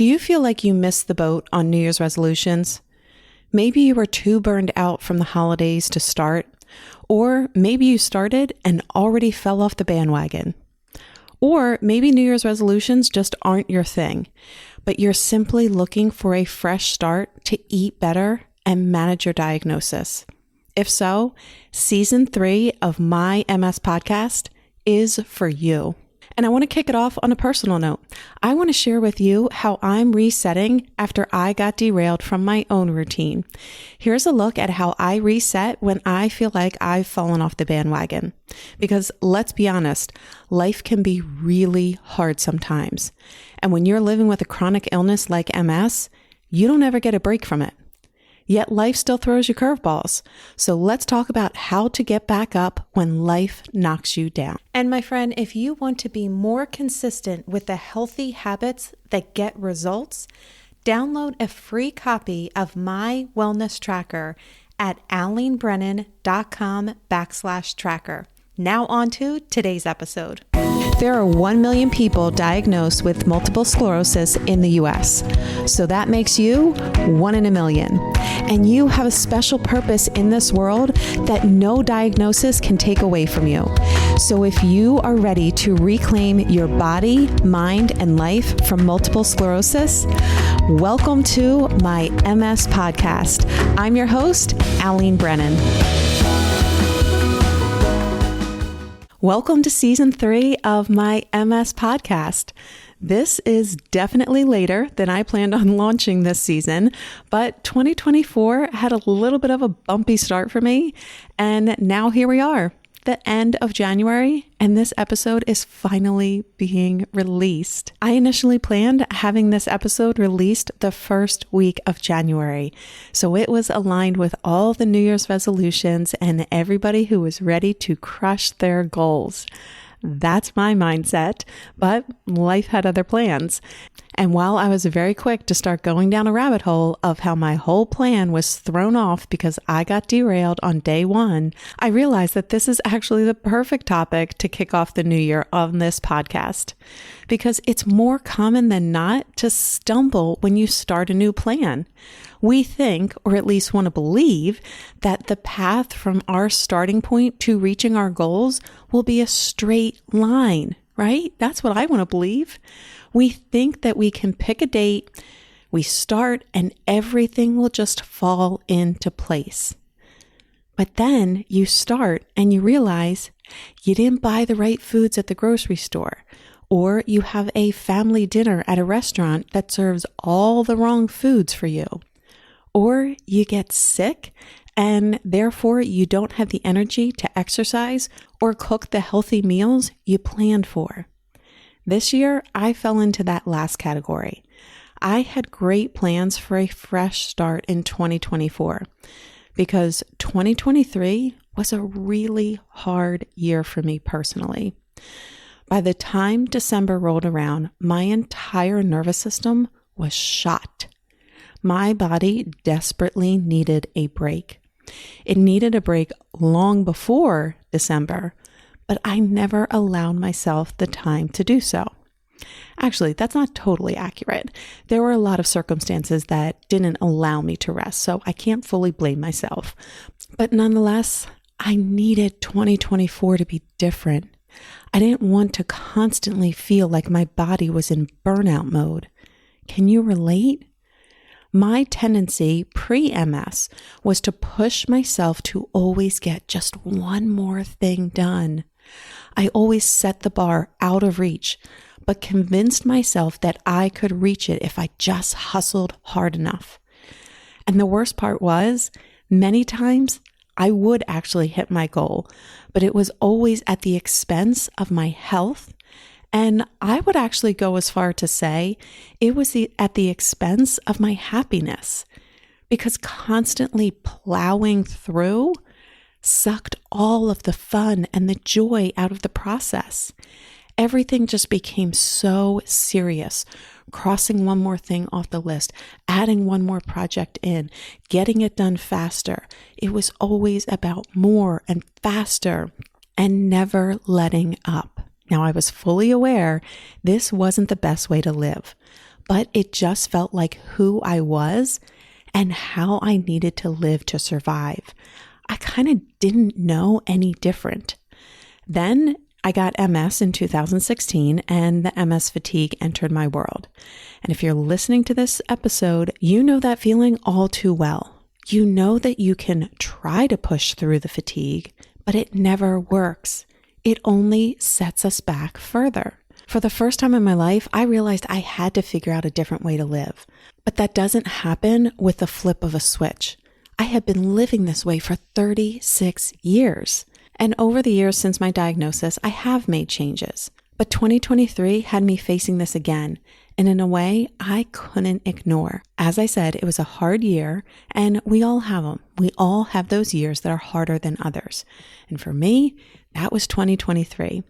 Do you feel like you missed the boat on New Year's resolutions? Maybe you were too burned out from the holidays to start, or maybe you started and already fell off the bandwagon. Or maybe New Year's resolutions just aren't your thing, but you're simply looking for a fresh start to eat better and manage your diagnosis. If so, Season 3 of my MS podcast is for you. And I want to kick it off on a personal note. I want to share with you how I'm resetting after I got derailed from my own routine. Here's a look at how I reset when I feel like I've fallen off the bandwagon. Because let's be honest, life can be really hard sometimes. And when you're living with a chronic illness like MS, you don't ever get a break from it. Yet life still throws you curveballs. So let's talk about how to get back up when life knocks you down. And my friend, if you want to be more consistent with the healthy habits that get results, download a free copy of my wellness tracker at alenebrennan.com/tracker. Now on to today's episode. There are 1 million people diagnosed with multiple sclerosis in the US. So that makes you 1 in a million. And you have a special purpose in this world that no diagnosis can take away from you. So if you are ready to reclaim your body, mind, and life from multiple sclerosis, welcome to my MS podcast. I'm your host, Alene Brennan. Welcome to Season 3 of my MS podcast. This is definitely later than I planned on launching this season, but 2024 had a little bit of a bumpy start for me, and now here we are, the end of January, and this episode is finally being released. I initially planned having this episode released the first week of January, so it was aligned with all the New Year's resolutions and everybody who was ready to crush their goals. That's my mindset, but life had other plans. And while I was very quick to start going down a rabbit hole of how my whole plan was thrown off because I got derailed on day one, I realized that this is actually the perfect topic to kick off the new year on this podcast. Because it's more common than not to stumble when you start a new plan. We think, or at least want to believe, that the path from our starting point to reaching our goals will be a straight line, right? That's what I want to believe. We think that we can pick a date, we start, and everything will just fall into place. But then you start and you realize you didn't buy the right foods at the grocery store, or you have a family dinner at a restaurant that serves all the wrong foods for you. Or you get sick and therefore you don't have the energy to exercise or cook the healthy meals you planned for. This year, I fell into that last category. I had great plans for a fresh start in 2024 because 2023 was a really hard year for me personally. By the time December rolled around, my entire nervous system was shot. My body desperately needed a break. It needed a break long before December, but I never allowed myself the time to do so. Actually, that's not totally accurate. There were a lot of circumstances that didn't allow me to rest, so I can't fully blame myself. But nonetheless, I needed 2024 to be different. I didn't want to constantly feel like my body was in burnout mode. Can you relate? My tendency pre-MS was to push myself to always get just one more thing done. I always set the bar out of reach, but convinced myself that I could reach it if I just hustled hard enough. And the worst part was, many times I would actually hit my goal, but it was always at the expense of my health. And I would actually go as far to say it was at the expense of my happiness, because constantly plowing through sucked all of the fun and the joy out of the process. Everything just became so serious, crossing one more thing off the list, adding one more project in, getting it done faster. It was always about more and faster and never letting up. Now, I was fully aware this wasn't the best way to live, but it just felt like who I was and how I needed to live to survive. I kind of didn't know any different. Then I got MS in 2016 and the MS fatigue entered my world. And if you're listening to this episode, you know that feeling all too well. You know that you can try to push through the fatigue, but it never works. It only sets us back further. For the first time in my life, I realized I had to figure out a different way to live. But that doesn't happen with the flip of a switch. I had been living this way for 36 years. And over the years since my diagnosis, I have made changes. But 2023 had me facing this again, and in a way I couldn't ignore. As I said, it was a hard year, and we all have them. We all have those years that are harder than others. And for me, that was 2023.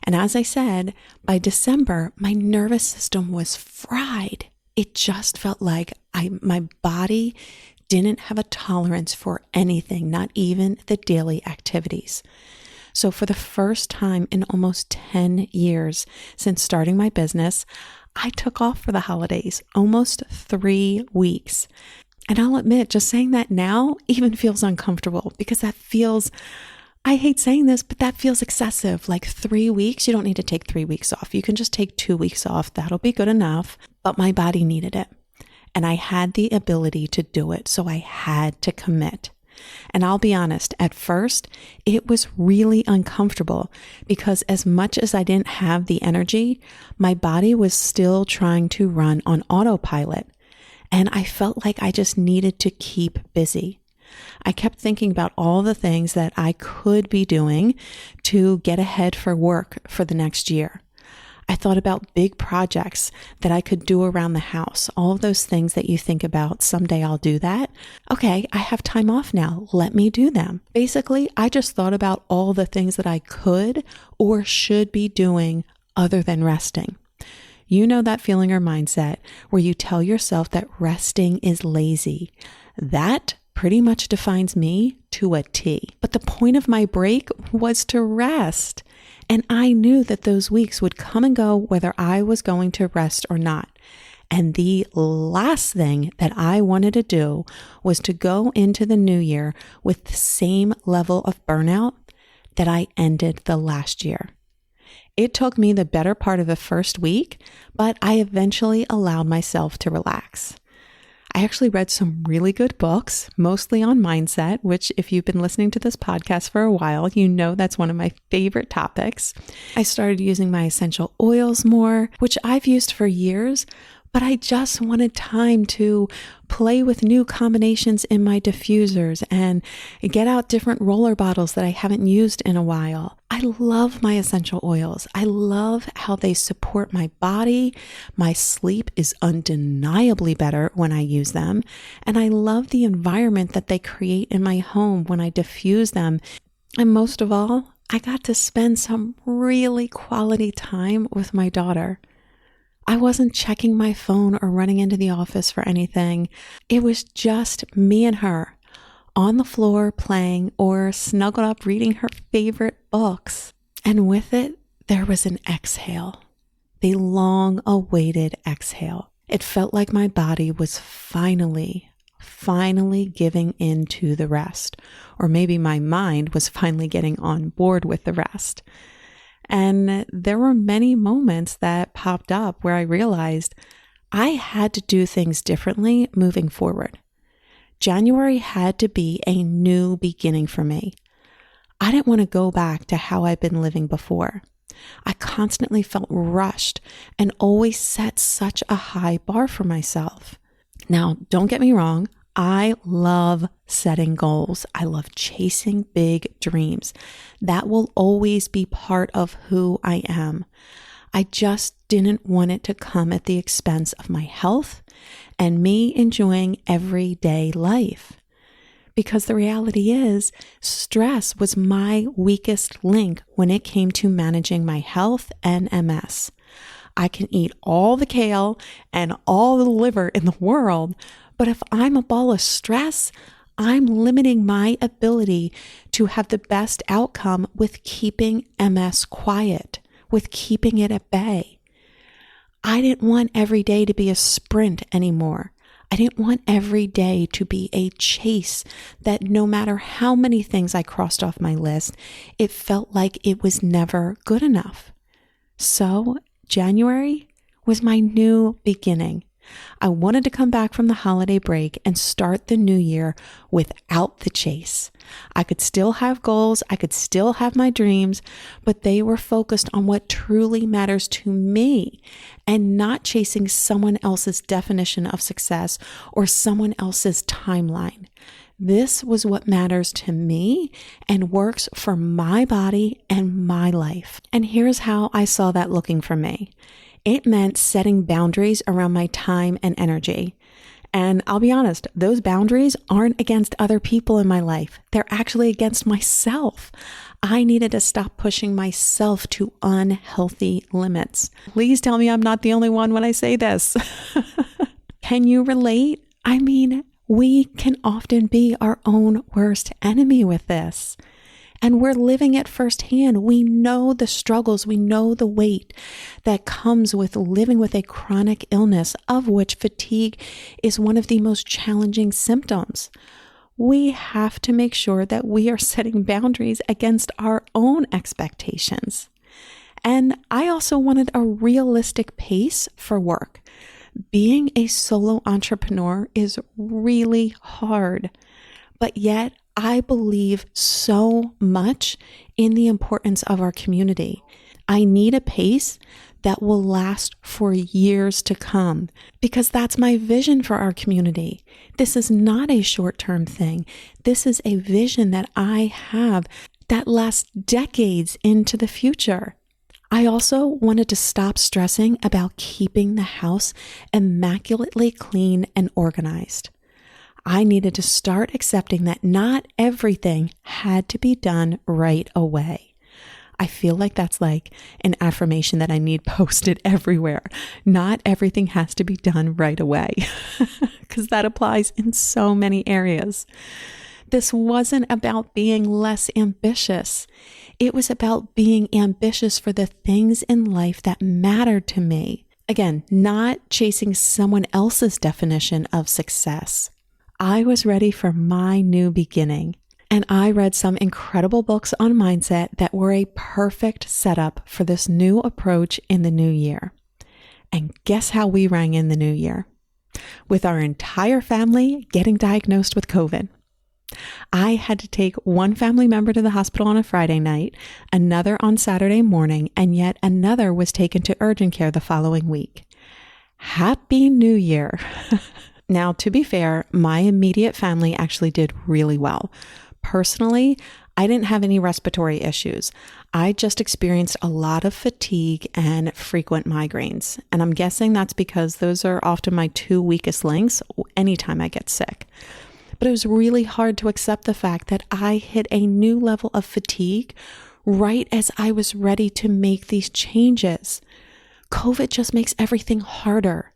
And as I said, by December, my nervous system was fried. It just felt like my body didn't have a tolerance for anything, not even the daily activities. So for the first time in almost 10 years since starting my business, I took off for the holidays, almost 3 weeks. And I'll admit, just saying that now even feels uncomfortable because that feels, I hate saying this, but that feels excessive. Like 3 weeks, you don't need to take 3 weeks off. You can just take 2 weeks off. That'll be good enough. But my body needed it. And I had the ability to do it. So I had to commit. And I'll be honest, at first, it was really uncomfortable because as much as I didn't have the energy, my body was still trying to run on autopilot. And I felt like I just needed to keep busy. I kept thinking about all the things that I could be doing to get ahead for work for the next year. I thought about big projects that I could do around the house, all of those things that you think about, someday I'll do that. Okay, I have time off now. Let me do them. Basically, I just thought about all the things that I could or should be doing other than resting. You know that feeling or mindset where you tell yourself that resting is lazy. That pretty much defines me to a T. But the point of my break was to rest. And I knew that those weeks would come and go whether I was going to rest or not. And the last thing that I wanted to do was to go into the new year with the same level of burnout that I ended the last year. It took me the better part of the first week, but I eventually allowed myself to relax. I actually read some really good books, mostly on mindset, which if you've been listening to this podcast for a while, you know that's one of my favorite topics. I started using my essential oils more, which I've used for years, but I just wanted time to play with new combinations in my diffusers and get out different roller bottles that I haven't used in a while. I love my essential oils. I love how they support my body. My sleep is undeniably better when I use them. And I love the environment that they create in my home when I diffuse them. And most of all, I got to spend some really quality time with my daughter. I wasn't checking my phone or running into the office for anything. It was just me and her on the floor playing or snuggled up reading her favorite books. And with it, there was an exhale, the long-awaited exhale. It felt like my body was finally giving in to the rest. Or maybe my mind was finally getting on board with the rest. And there were many moments that popped up where I realized I had to do things differently moving forward. January had to be a new beginning for me. I didn't want to go back to how I'd been living before. I constantly felt rushed and always set such a high bar for myself. Now, don't get me wrong. I love setting goals. I love chasing big dreams. That will always be part of who I am. I just didn't want it to come at the expense of my health and me enjoying everyday life. Because the reality is, stress was my weakest link when it came to managing my health and MS. I can eat all the kale and all the liver in the world, but if I'm a ball of stress, I'm limiting my ability to have the best outcome with keeping MS quiet, with keeping it at bay. I didn't want every day to be a sprint anymore. I didn't want every day to be a chase that no matter how many things I crossed off my list, it felt like it was never good enough. So January was my new beginning. I wanted to come back from the holiday break and start the new year without the chase. I could still have goals, I could still have my dreams, but they were focused on what truly matters to me and not chasing someone else's definition of success or someone else's timeline. This was what matters to me and works for my body and my life. And here's how I saw that looking for me. It meant setting boundaries around my time and energy. And I'll be honest, those boundaries aren't against other people in my life. They're actually against myself. I needed to stop pushing myself to unhealthy limits. Please tell me I'm not the only one when I say this. Can you relate? I mean, we can often be our own worst enemy with this. And we're living it firsthand. We know the struggles, we know the weight that comes with living with a chronic illness, of which fatigue is one of the most challenging symptoms. We have to make sure that we are setting boundaries against our own expectations. And I also wanted a realistic pace for work. Being a solo entrepreneur is really hard, but yet I believe so much in the importance of our community. I need a pace that will last for years to come because that's my vision for our community. This is not a short-term thing. This is a vision that I have that lasts decades into the future. I also wanted to stop stressing about keeping the house immaculately clean and organized. I needed to start accepting that not everything had to be done right away. I feel like that's like an affirmation that I need posted everywhere. Not everything has to be done right away, because that applies in so many areas. This wasn't about being less ambitious. It was about being ambitious for the things in life that mattered to me. Again, not chasing someone else's definition of success. I was ready for my new beginning, and I read some incredible books on mindset that were a perfect setup for this new approach in the new year. And guess how we rang in the new year? With our entire family getting diagnosed with COVID. I had to take one family member to the hospital on a Friday night, another on Saturday morning, and yet another was taken to urgent care the following week. Happy New Year! Now, to be fair, my immediate family actually did really well. Personally, I didn't have any respiratory issues. I just experienced a lot of fatigue and frequent migraines. And I'm guessing that's because those are often my two weakest links anytime I get sick. But it was really hard to accept the fact that I hit a new level of fatigue right as I was ready to make these changes. COVID just makes everything harder.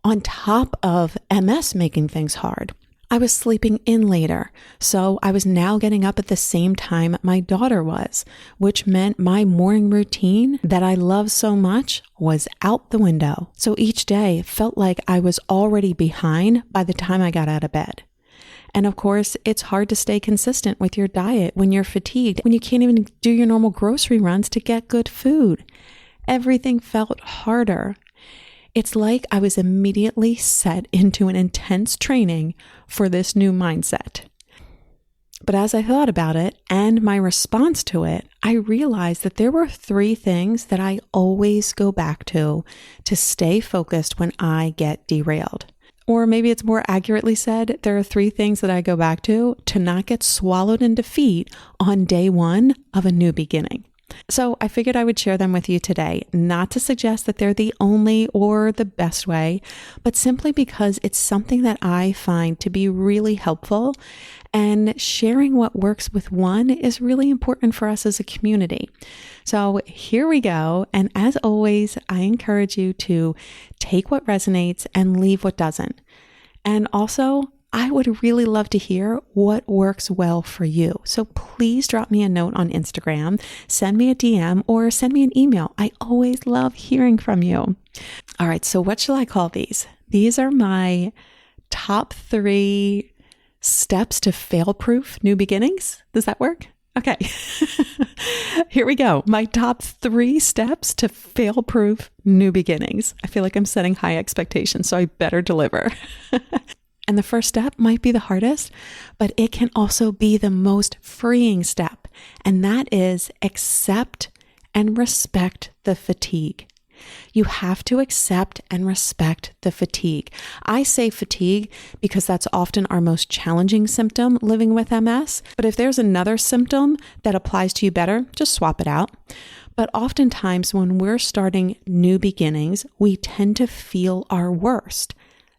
On top of MS making things hard, I was sleeping in later, so I was now getting up at the same time my daughter was, which meant my morning routine that I love so much was out the window. So each day felt like I was already behind by the time I got out of bed. And of course, it's hard to stay consistent with your diet when you're fatigued, when you can't even do your normal grocery runs to get good food. Everything felt harder. It's like I was immediately set into an intense training for this new mindset. But as I thought about it and my response to it, I realized that there were 3 things that I always go back to stay focused when I get derailed. Or maybe it's more accurately said, there are 3 things that I go back to not get swallowed in defeat on day 1 of a new beginning. So I figured I would share them with you today, not to suggest that they're the only or the best way, but simply because it's something that I find to be really helpful, and sharing what works with one is really important for us as a community. So here we go. And as always, I encourage you to take what resonates and leave what doesn't. And also, I would really love to hear what works well for you. So please drop me a note on Instagram, send me a DM, or send me an email. I always love hearing from you. All right, so what shall I call these? These are my top 3 steps to fail-proof new beginnings. Does that work? Okay. Here we go. My top 3 steps to fail-proof new beginnings. I feel like I'm setting high expectations, so I better deliver. And the first step might be the hardest, but it can also be the most freeing step. And that is accept and respect the fatigue. You have to accept and respect the fatigue. I say fatigue because that's often our most challenging symptom living with MS. But if there's another symptom that applies to you better, just swap it out. But oftentimes when we're starting new beginnings, we tend to feel our worst.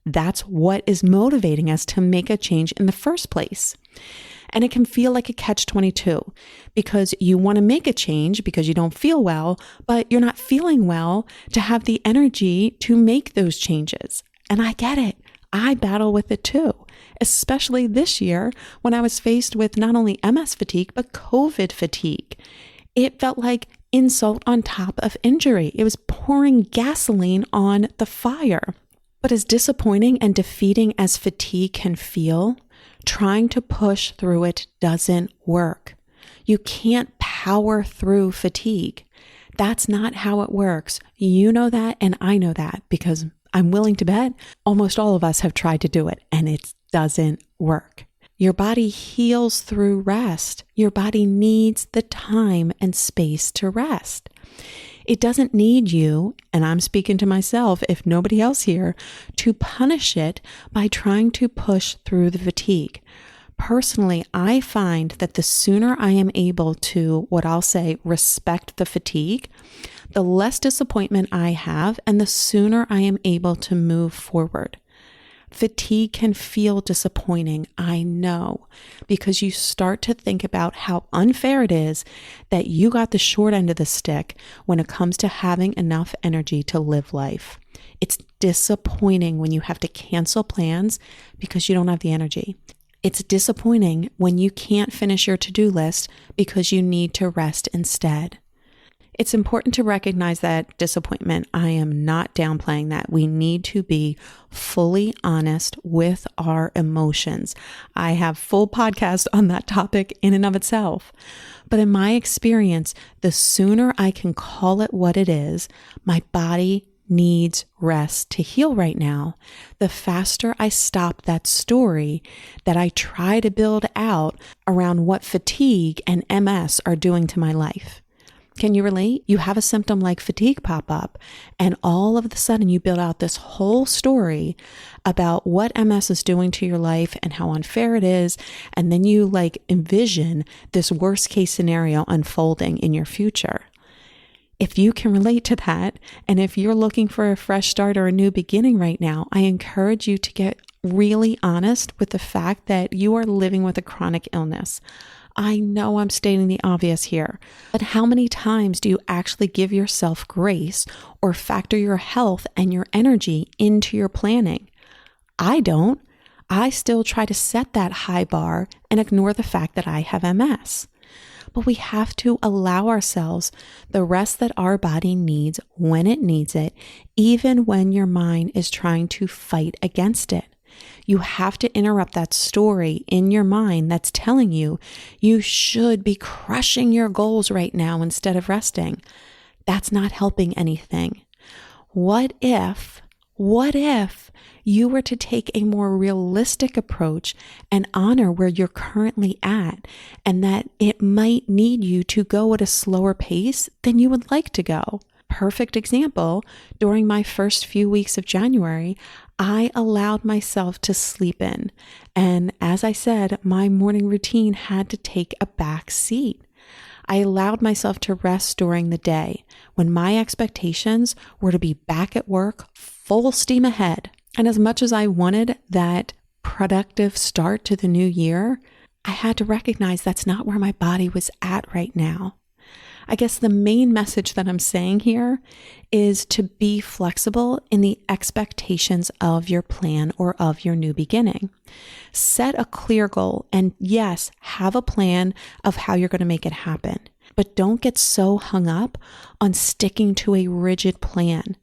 That's what is motivating us to make a change in the first place. And it can feel like a catch-22 because you want to make a change because you don't feel well, but you're not feeling well to have the energy to make those changes. And I get it. I battle with it too, especially this year when I was faced with not only MS fatigue, but COVID fatigue. It felt like insult on top of injury. It was pouring gasoline on the fire. But as disappointing and defeating as fatigue can feel, trying to push through it doesn't work. You can't power through fatigue. That's not how it works. You know that, and I know that because I'm willing to bet almost all of us have tried to do it, and it doesn't work. Your body heals through rest. Your body needs the time and space to rest. It doesn't need you, and I'm speaking to myself if nobody else here, to punish it by trying to push through the fatigue. Personally, I find that the sooner I am able to, what I'll say, respect the fatigue, the less disappointment I have, and the sooner I am able to move forward. Fatigue can feel disappointing, I know, because you start to think about how unfair it is that you got the short end of the stick when it comes to having enough energy to live life. It's disappointing when you have to cancel plans because you don't have the energy. It's disappointing when you can't finish your to-do list because you need to rest instead. It's important to recognize that disappointment. I am not downplaying that. We need to be fully honest with our emotions. I have full podcast on that topic in and of itself. But in my experience, the sooner I can call it what it is, my body needs rest to heal right now, the faster I stop that story that I try to build out around what fatigue and MS are doing to my life. Can you relate? You have a symptom like fatigue pop up, and all of a sudden you build out this whole story about what MS is doing to your life and how unfair it is. And then you envision this worst case scenario unfolding in your future. If you can relate to that, and if you're looking for a fresh start or a new beginning right now, I encourage you to get really honest with the fact that you are living with a chronic illness. I know I'm stating the obvious here, but how many times do you actually give yourself grace or factor your health and your energy into your planning? I don't. I still try to set that high bar and ignore the fact that I have MS. But we have to allow ourselves the rest that our body needs when it needs it, even when your mind is trying to fight against it. You have to interrupt that story in your mind that's telling you you should be crushing your goals right now instead of resting. That's not helping anything. What if you were to take a more realistic approach and honor where you're currently at, and that it might need you to go at a slower pace than you would like to go? Perfect example, during my first few weeks of January, I allowed myself to sleep in. And as I said, my morning routine had to take a back seat. I allowed myself to rest during the day when my expectations were to be back at work, full steam ahead. And as much as I wanted that productive start to the new year, I had to recognize that's not where my body was at right now. I guess the main message that I'm saying here is to be flexible in the expectations of your plan or of your new beginning. Set a clear goal and yes, have a plan of how you're going to make it happen. But don't get so hung up on sticking to a rigid plan.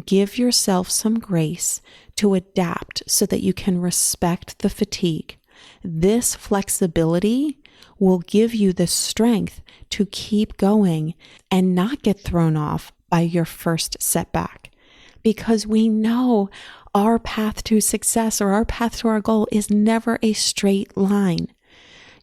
Give yourself some grace to adapt so that you can respect the fatigue. This flexibility will give you the strength to keep going and not get thrown off by your first setback. Because we know our path to success or our path to our goal is never a straight line.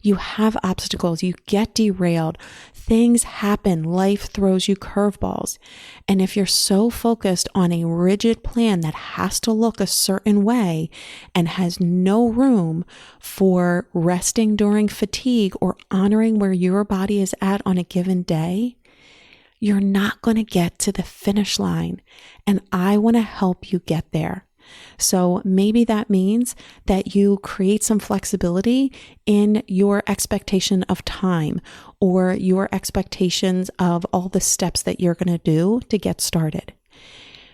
You have obstacles, you get derailed, things happen, life throws you curveballs. And if you're so focused on a rigid plan that has to look a certain way and has no room for resting during fatigue or honoring where your body is at on a given day, you're not going to get to the finish line. And I want to help you get there. So maybe that means that you create some flexibility in your expectation of time or your expectations of all the steps that you're going to do to get started.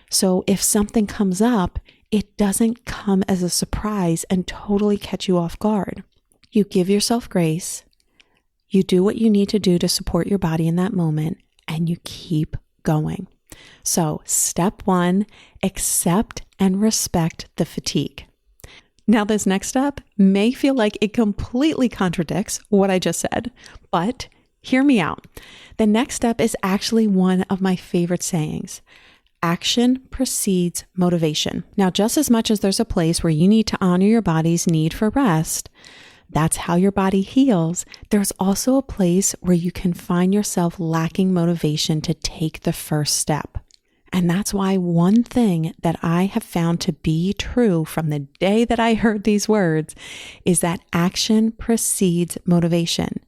So if something comes up, it doesn't come as a surprise and totally catch you off guard. You give yourself grace, you do what you need to do to support your body in that moment, and you keep going. So step 1, accept and respect the fatigue. Now this next step may feel like it completely contradicts what I just said, but hear me out. The next step is actually one of my favorite sayings. Action precedes motivation. Now, just as much as there's a place where you need to honor your body's need for rest, that's how your body heals. There's also a place where you can find yourself lacking motivation to take the first step. And that's why one thing that I have found to be true from the day that I heard these words is that action precedes motivation.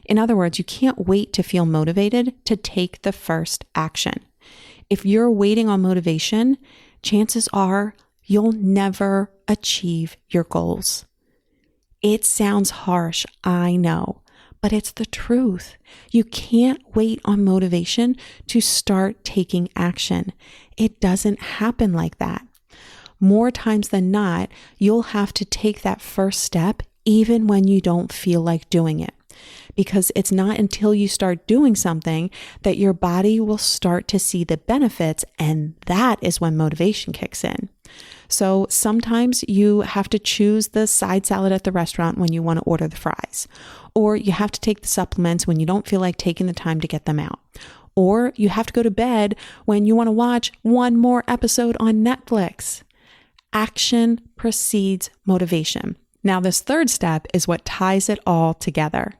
In other words, you can't wait to feel motivated to take the first action. If you're waiting on motivation, chances are you'll never achieve your goals. It sounds harsh, I know, but it's the truth. You can't wait on motivation to start taking action. It doesn't happen like that. More times than not, you'll have to take that first step even when you don't feel like doing it. Because it's not until you start doing something that your body will start to see the benefits, and that is when motivation kicks in. So sometimes you have to choose the side salad at the restaurant when you want to order the fries, or you have to take the supplements when you don't feel like taking the time to get them out, or you have to go to bed when you want to watch one more episode on Netflix. Action precedes motivation. Now, this third step is what ties it all together.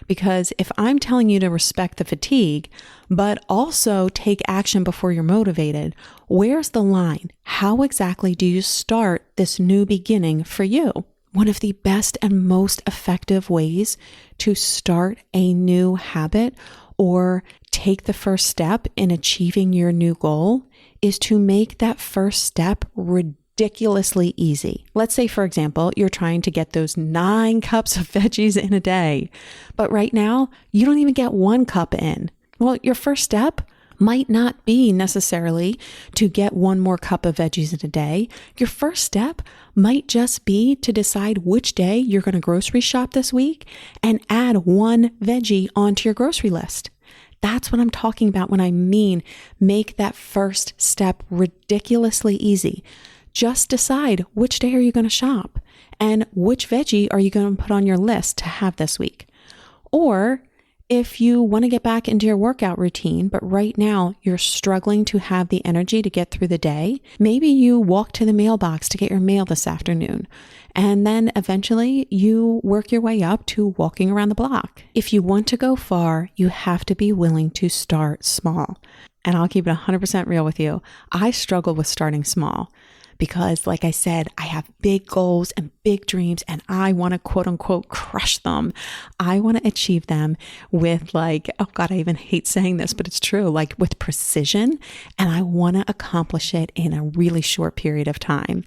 Because if I'm telling you to respect the fatigue, but also take action before you're motivated, where's the line? How exactly do you start this new beginning for you? One of the best and most effective ways to start a new habit or take the first step in achieving your new goal is to make that first step ridiculously easy. Let's say, for example, you're trying to get those 9 cups of veggies in a day, but right now you don't even get 1 cup in. Well, your first step might not be necessarily to get 1 more cup of veggies in a day. Your first step might just be to decide which day you're going to grocery shop this week and add 1 veggie onto your grocery list. That's what I'm talking about when I mean make that first step ridiculously easy. Just decide which day are you going to shop and which veggie are you going to put on your list to have this week. Or if you want to get back into your workout routine, but right now you're struggling to have the energy to get through the day, maybe you walk to the mailbox to get your mail this afternoon. And then eventually you work your way up to walking around the block. If you want to go far, you have to be willing to start small. And I'll keep it 100% real with you. I struggle with starting small. Because like I said, I have big goals and big dreams and I want to quote unquote crush them. I want to achieve them with like, oh God, I even hate saying this, but it's true, like with precision. And I want to accomplish it in a really short period of time.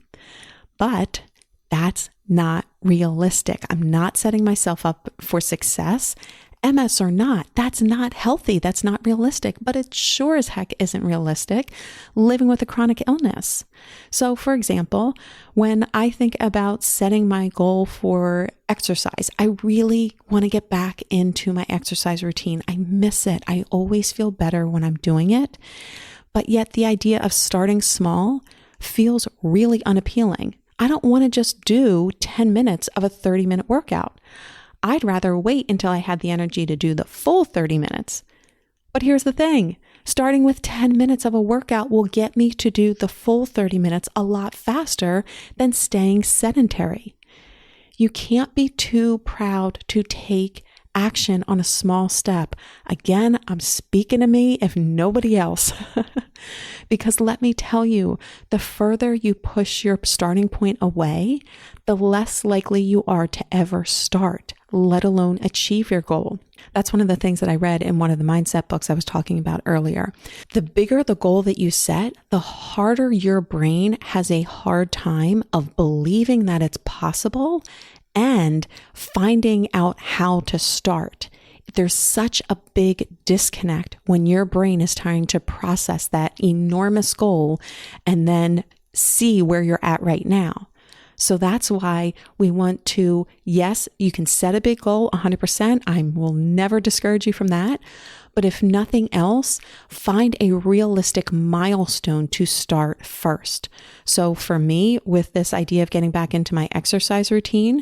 But that's not realistic. I'm not setting myself up for success MS or not, that's not healthy. That's not realistic, but it sure as heck isn't realistic living with a chronic illness. So for example, when I think about setting my goal for exercise, I really want to get back into my exercise routine. I miss it. I always feel better when I'm doing it. But yet the idea of starting small feels really unappealing. I don't want to just do 10 minutes of a 30-minute workout. I'd rather wait until I had the energy to do the full 30 minutes. But here's the thing, starting with 10 minutes of a workout will get me to do the full 30 minutes a lot faster than staying sedentary. You can't be too proud to take action on a small step. Again, I'm speaking to me if nobody else. Because let me tell you, the further you push your starting point away, the less likely you are to ever start, let alone achieve your goal. That's one of the things that I read in one of the mindset books I was talking about earlier. The bigger the goal that you set, the harder your brain has a hard time of believing that it's possible and finding out how to start. There's such a big disconnect when your brain is trying to process that enormous goal and then see where you're at right now. So that's why we want to, yes, you can set a big goal 100%. I will never discourage you from that. But if nothing else, find a realistic milestone to start first. So for me, with this idea of getting back into my exercise routine,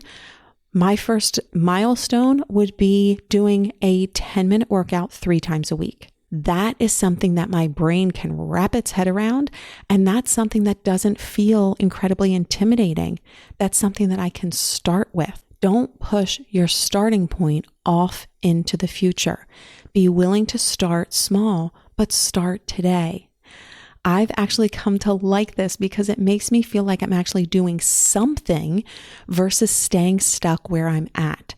my first milestone would be doing a 10-minute workout 3 times a week. That is something that my brain can wrap its head around, and that's something that doesn't feel incredibly intimidating. That's something that I can start with. Don't push your starting point off into the future. Be willing to start small, but start today. I've actually come to like this because it makes me feel like I'm actually doing something versus staying stuck where I'm at.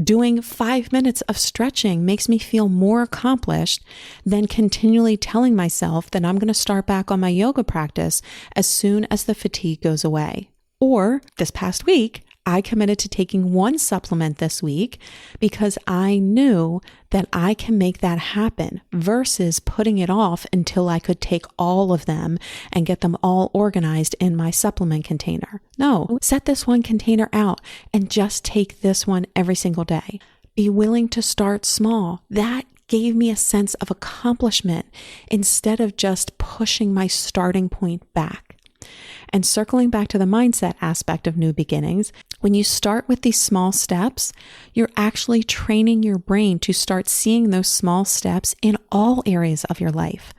Doing 5 minutes of stretching makes me feel more accomplished than continually telling myself that I'm going to start back on my yoga practice as soon as the fatigue goes away. Or this past week, I committed to taking 1 supplement this week because I knew that I can make that happen versus putting it off until I could take all of them and get them all organized in my supplement container. No, set this 1 container out and just take this one every single day. Be willing to start small. That gave me a sense of accomplishment instead of just pushing my starting point back. And circling back to the mindset aspect of new beginnings, when you start with these small steps, you're actually training your brain to start seeing those small steps in all areas of your life.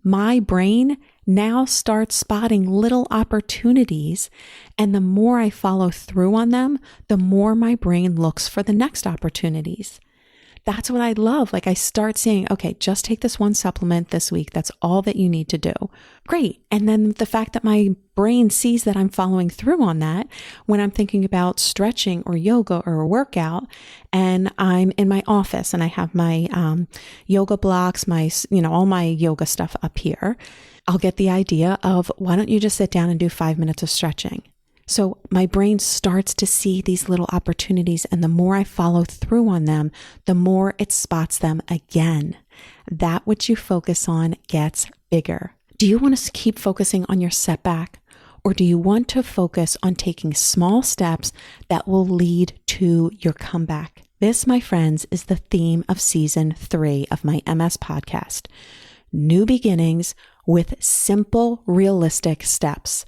My brain now starts spotting little opportunities, and the more I follow through on them, the more my brain looks for the next opportunities. That's what I love. Like I start saying, okay, just take this 1 supplement this week. That's all that you need to do. Great. And then the fact that my brain sees that I'm following through on that when I'm thinking about stretching or yoga or a workout, and I'm in my office and I have my yoga blocks, all my yoga stuff up here, I'll get the idea of why don't you just sit down and do 5 minutes of stretching? So my brain starts to see these little opportunities, and the more I follow through on them, the more it spots them again. That which you focus on gets bigger. Do you want to keep focusing on your setback, or do you want to focus on taking small steps that will lead to your comeback? This, my friends, is the theme of season 3 of my MS podcast. New beginnings with simple, realistic steps.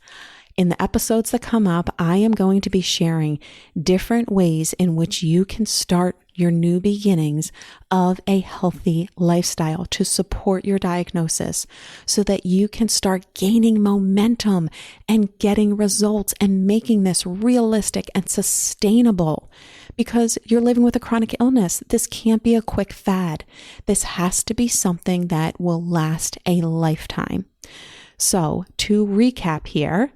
In the episodes that come up, I am going to be sharing different ways in which you can start your new beginnings of a healthy lifestyle to support your diagnosis so that you can start gaining momentum and getting results and making this realistic and sustainable. Because you're living with a chronic illness, this can't be a quick fad. This has to be something that will last a lifetime. So to recap here,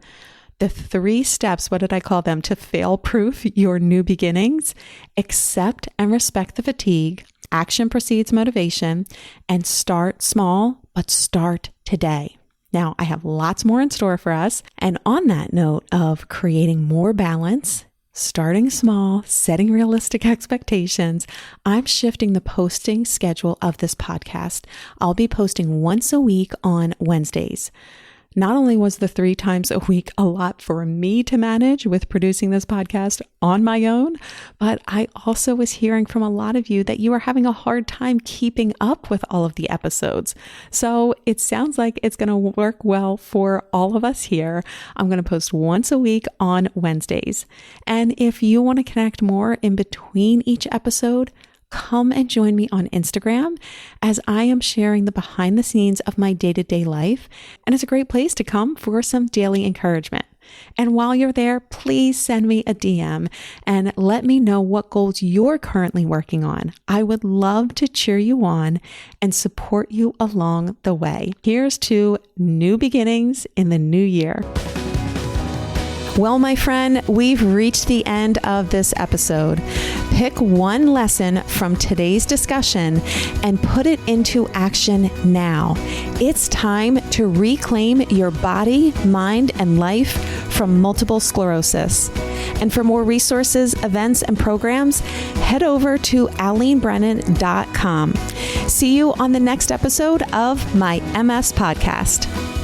the 3 steps, what did I call them, to fail-proof your new beginnings? Accept and respect the fatigue, action precedes motivation, and start small, but start today. Now, I have lots more in store for us. And on that note of creating more balance, Starting small, setting realistic expectations, I'm shifting the posting schedule of this podcast. I'll be posting once a week on Wednesdays. Not only was the 3 times a week a lot for me to manage with producing this podcast on my own, but I also was hearing from a lot of you that you are having a hard time keeping up with all of the episodes. So it sounds like it's going to work well for all of us here. I'm going to post once a week on Wednesdays. And if you want to connect more in between each episode, come and join me on Instagram as I am sharing the behind the scenes of my day-to-day life. And it's a great place to come for some daily encouragement. And while you're there, please send me a DM and let me know what goals you're currently working on. I would love to cheer you on and support you along the way. Here's to new beginnings in the new year. Well, my friend, we've reached the end of this episode. Pick one lesson from today's discussion and put it into action now. It's time to reclaim your body, mind, and life from multiple sclerosis. And for more resources, events, and programs, head over to alenebrennan.com. See you on the next episode of my MS podcast.